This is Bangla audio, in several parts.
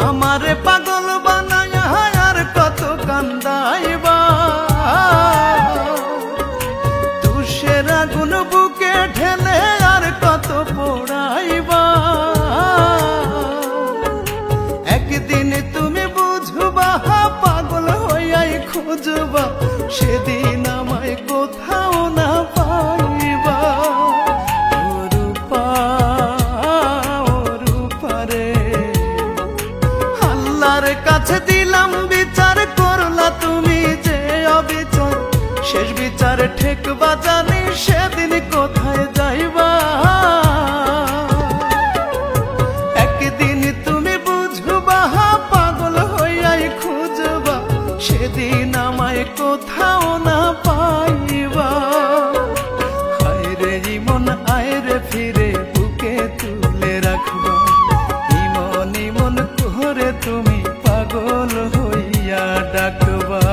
আমারে পাগল বানায়া আর কত কান্দাইবা, তুষের আগুন বুকে ঢেলে আর কত পোড়াইবা। একদিন তুমি বুঝবা পাগল হইয়াই খুঁজবা, সেদিন আমায় কোথাও না পাইবা। আল্লাহর কাছে দিলাম বিচার, করলা তুমি যে অবিচার, শেষ বিচার ঠেকবা জানি সেদিন কোথায় যাইবা। একদিন তুমি বুঝবা পাগল হইয়াই খুঁজবা, সেদিন আমায় কোথাও না পাইবা। হায়রে ইমন আয়রে ফিরে বুকে তুলে রাখবা, ইমন ইমন করে তুমি পাগল হইয়া ডাকবা।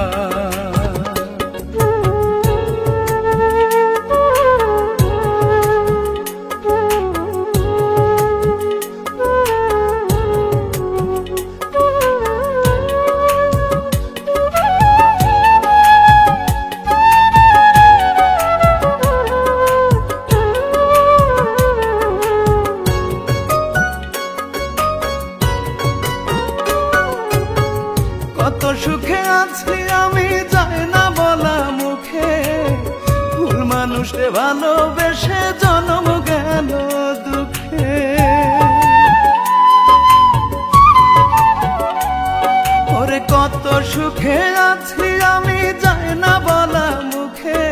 কত সুখে আছি আমি যাই না বলা মুখে, ভুল মানুষে ভালোবেসে জন্ম গেল দুঃখে। ওরে কত সুখে আছি আমি যাই না বলা মুখে,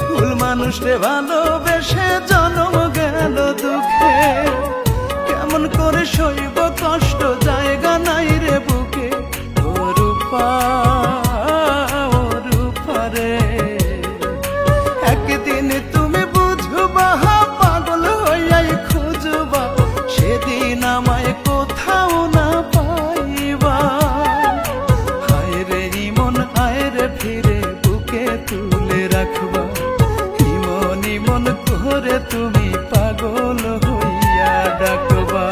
ভুল মানুষে ভালোবেসে জন্ম গেল দুঃখে। কেমন করে সইব কষ্ট, জায়গা নাই রে বুকে। একদিন তুমি বুঝবা পাগল হইয়াই খুঁজবা, সেদিন আমায় কোথাও না পাইবা। হায়রে ইমন আয়রে ফিরে বুকে তুলে রাখবা, ইমন ইমন করে তুমি পাগল হইয়া ডাকবা।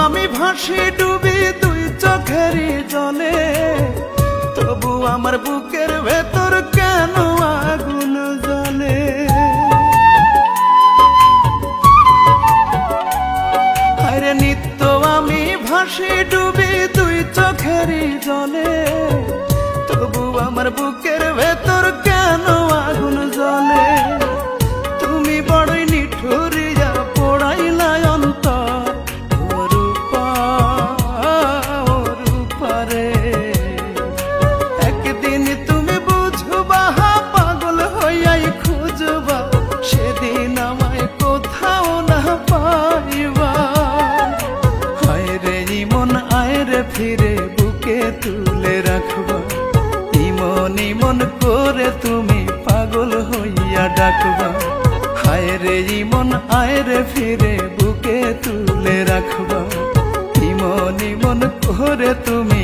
আমি ভাসি ডুবি দুই চোখেরই জলে, তবু আমার বুকের ভেতর কেন আগুন জ্বলে। আরে নিত্য আমি ভাসি ডুবি দুই চোখেরই জলে, তবু আমার বুকের ভেতর কেন আগুন জ্বলে। তুমি বড়ই নিঠুরিয়া পোড়াইলা অন্তর, একদিন তুমি বুঝবা পাগল হইয়াই খুঁজবা, সেদিন আমায় কোথাও না পাইবা। হায়রে ইমন আয়রে ফিরে বুকে তুলে রাখবা, ইমন ইমন করে তুমি পাগল হইয়া ডাকবা। হায়রে ইমন আয়রে ফিরে বুকে তুলে রাখবা, ইমন ইমন করে তুমি